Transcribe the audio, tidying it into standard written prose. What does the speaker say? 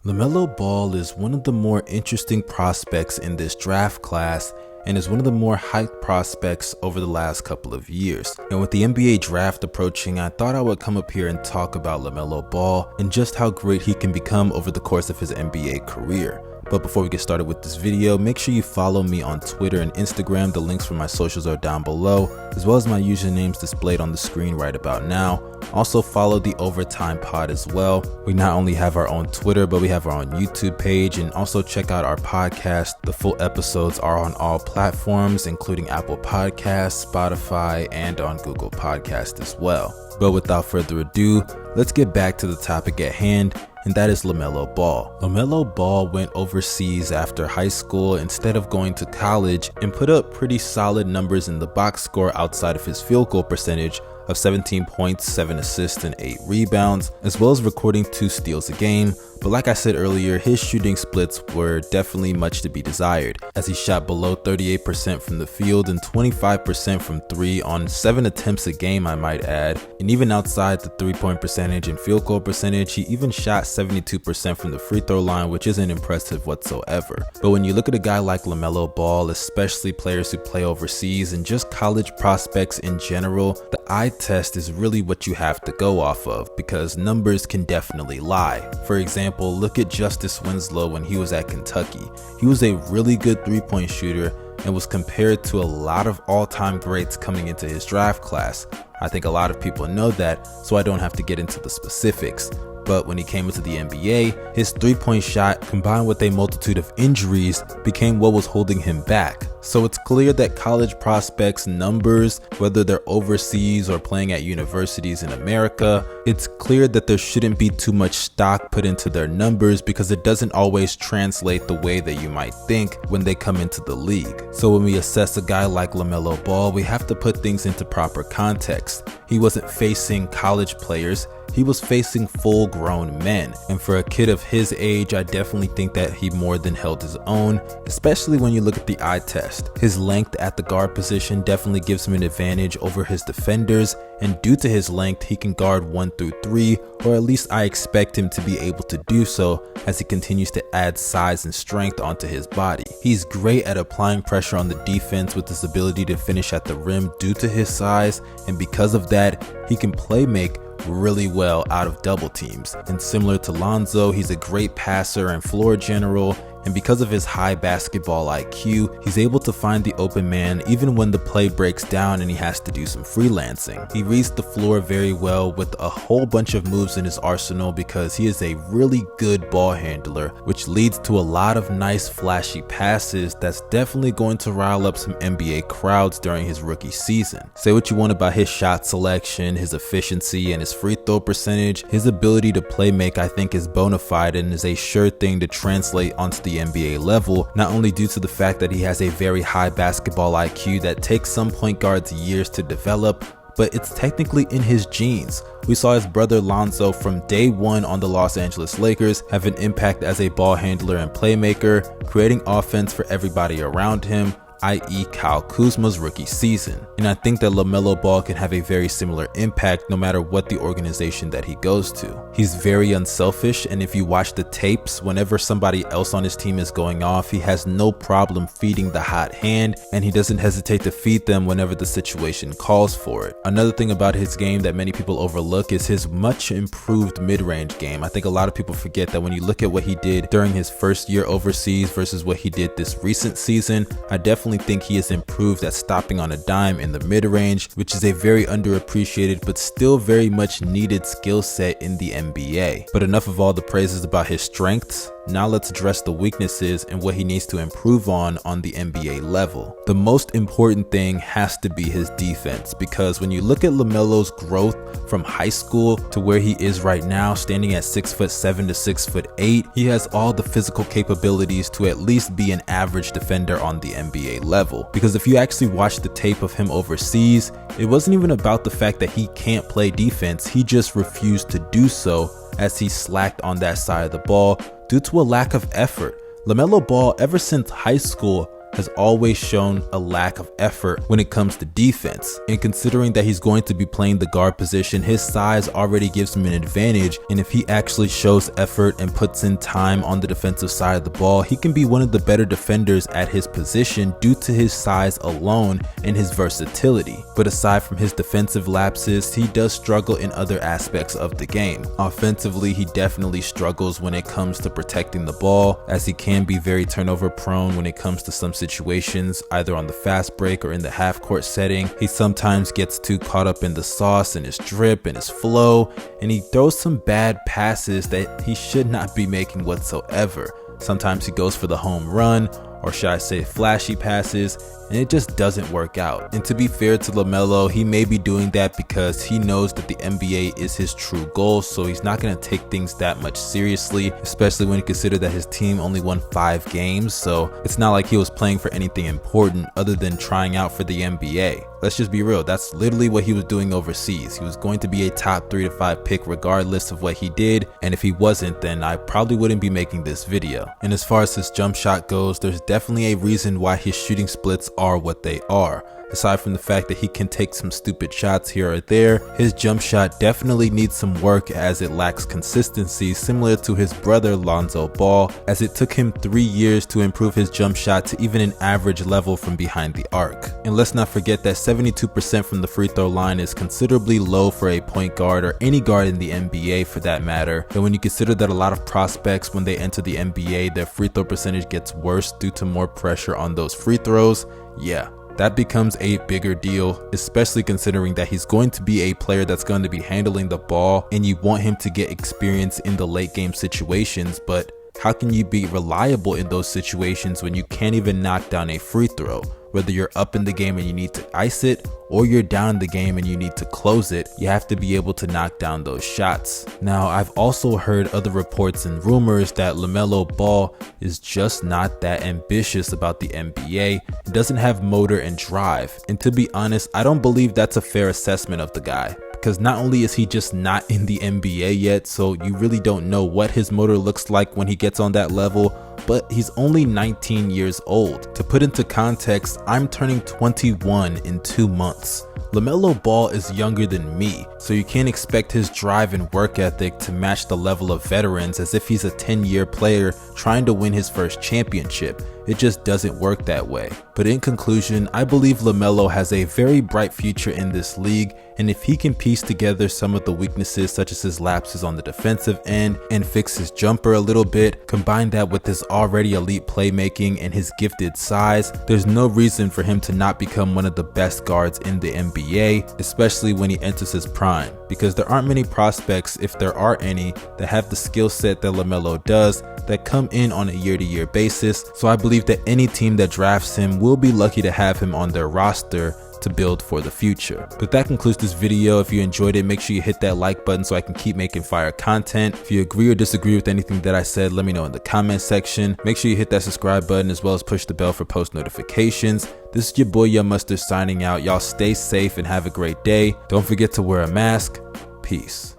Lamelo Ball is one of the more interesting prospects in this draft class and is one of the more hyped prospects over the last couple of years. And with the NBA draft approaching, I thought I would come up here and talk about Lamelo Ball and just how great he can become over the course of his NBA career. But before we get started with this video, make sure you follow me on Twitter and Instagram. The links for my socials are down below, as well as my usernames displayed on the screen right about now. Also follow the Overtime Pod as well. We not only have our own Twitter, but we have our own YouTube page, and also check out our podcast. The full episodes are on all platforms, including Apple Podcasts, Spotify, and on Google Podcasts as well. But without further ado, let's get back to the topic at hand, and that is Lamelo Ball. Lamelo Ball went overseas after high school instead of going to college and put up pretty solid numbers in the box score outside of his field goal percentage of 17 points, 7 assists, and 8 rebounds, as well as recording 2 steals a game. But like I said earlier, his shooting splits were definitely much to be desired, as he shot below 38% from the field and 25% from 3 on 7 attempts a game, I might add. And even outside the 3-point percentage and field goal percentage, he even shot 72% from the free throw line, which isn't impressive whatsoever. But when you look at a guy like Lamelo Ball, especially players who play overseas and just college prospects in general, the eye test is really what you have to go off of, because numbers can definitely lie. For example, look at Justice Winslow when he was at Kentucky. He was a really good 3-point shooter and was compared to a lot of all-time greats coming into his draft class. I think a lot of people know that, so I don't have to get into the specifics. But when he came into the NBA, his 3-point shot combined with a multitude of injuries became what was holding him back. So it's clear that college prospects' numbers, whether they're overseas or playing at universities in America, it's clear that there shouldn't be too much stock put into their numbers, because it doesn't always translate the way that you might think when they come into the league. So when we assess a guy like Lamelo Ball, we have to put things into proper context. He wasn't facing college players, he was facing full-grown men. And for a kid of his age, I definitely think that he more than held his own, especially when you look at the eye test. His length at the guard position definitely gives him an advantage over his defenders, and due to his length, he can guard 1 through 3, or at least I expect him to be able to do so as he continues to add size and strength onto his body. He's great at applying pressure on the defense with his ability to finish at the rim due to his size, and because of that, he can play make really well out of double teams. And similar to Lonzo, he's a great passer and floor general, and because of his high basketball IQ, he's able to find the open man even when the play breaks down and he has to do some freelancing. He reads the floor very well with a whole bunch of moves in his arsenal, because he is a really good ball handler, which leads to a lot of nice flashy passes that's definitely going to rile up some NBA crowds during his rookie season. Say what you want about his shot selection, his efficiency, and his free throw percentage, his ability to play make I think is bona fide and is a sure thing to translate onto the NBA level, not only due to the fact that he has a very high basketball IQ that takes some point guards years to develop, but it's technically in his genes. We saw his brother Lonzo from day one on the Los Angeles Lakers have an impact as a ball handler and playmaker, creating offense for everybody around him, i.e. Kyle Kuzma's rookie season. And I think that Lamelo Ball can have a very similar impact no matter what the organization that he goes to. He's very unselfish, and if you watch the tapes, whenever somebody else on his team is going off, he has no problem feeding the hot hand, and he doesn't hesitate to feed them whenever the situation calls for it. Another thing about his game that many people overlook is his much improved mid-range game. I think a lot of people forget that when you look at what he did during his first year overseas versus what he did this recent season, I definitely think he has improved at stopping on a dime in the mid-range, which is a very underappreciated but still very much needed skill set in the NBA. But enough of all the praises about his strengths. Now let's address the weaknesses and what he needs to improve on the NBA level. The most important thing has to be his defense, because when you look at LaMelo's growth from high school to where he is right now, standing at 6'7" to 6'8", he has all the physical capabilities to at least be an average defender on the NBA level. Because if you actually watch the tape of him overseas, it wasn't even about the fact that he can't play defense, he just refused to do so as he slacked on that side of the ball due to a lack of effort. LaMelo Ball, ever since high school, has always shown a lack of effort when it comes to defense. And considering that he's going to be playing the guard position, his size already gives him an advantage, and if he actually shows effort and puts in time on the defensive side of the ball, he can be one of the better defenders at his position due to his size alone and his versatility. But aside from his defensive lapses, he does struggle in other aspects of the game. Offensively, he definitely struggles when it comes to protecting the ball, as he can be very turnover prone when it comes to some situations, either on the fast break or in the half court setting. He sometimes gets too caught up in the sauce and his drip and his flow, and he throws some bad passes that he should not be making whatsoever. Sometimes he goes for the home run, or should I say flashy passes, and it just doesn't work out. And to be fair to Lamelo, he may be doing that because he knows that the NBA is his true goal, so he's not going to take things that much seriously, especially when you consider that his team only won 5 games, so it's not like he was playing for anything important other than trying out for the NBA. Let's just be real, that's literally what he was doing overseas. He was going to be a top 3 to 5 pick regardless of what he did, and if he wasn't, then I probably wouldn't be making this video. And as far as his jump shot goes, there's definitely a reason why his shooting splits are what they are. Aside from the fact that he can take some stupid shots here or there, his jump shot definitely needs some work as it lacks consistency, similar to his brother Lonzo Ball, as it took him 3 years to improve his jump shot to even an average level from behind the arc. And let's not forget that 72% from the free throw line is considerably low for a point guard or any guard in the NBA for that matter. And when you consider that a lot of prospects, when they enter the NBA, their free throw percentage gets worse due to more pressure on those free throws, yeah, that becomes a bigger deal, especially considering that he's going to be a player that's going to be handling the ball, and you want him to get experience in the late game situations. But how can you be reliable in those situations when you can't even knock down a free throw? Whether you're up in the game and you need to ice it, or you're down the game and you need to close it, you have to be able to knock down those shots. Now, I've also heard other reports and rumors that Lamelo Ball is just not that ambitious about the NBA. He doesn't have motor and drive. And to be honest, I don't believe that's a fair assessment of the guy. Because not only is he just not in the NBA yet, so you really don't know what his motor looks like when he gets on that level, but he's only 19 years old. To put into context, I'm turning 21 in 2 months. Lamelo Ball is younger than me, so you can't expect his drive and work ethic to match the level of veterans as if he's a 10-year player trying to win his first championship. It just doesn't work that way. But in conclusion, I believe Lamelo has a very bright future in this league, and if he can piece together some of the weaknesses such as his lapses on the defensive end and fix his jumper a little bit, combine that with his already elite playmaking and his gifted size, there's no reason for him to not become one of the best guards in the NBA, especially when he enters his prime, because there aren't many prospects, if there are any, that have the skill set that Lamelo does, that come in on a year-to-year basis. So I believe that any team that drafts him will be lucky to have him on their roster to build for the future. But that concludes this video. If you enjoyed it, make sure you hit that like button so I can keep making fire content. If you agree or disagree with anything that I said, let me know in the comment section. Make sure you hit that subscribe button as well as push the bell for post notifications. This is your boy Young Mustard signing out. Y'all stay safe and have a great day. Don't forget to wear a mask. Peace.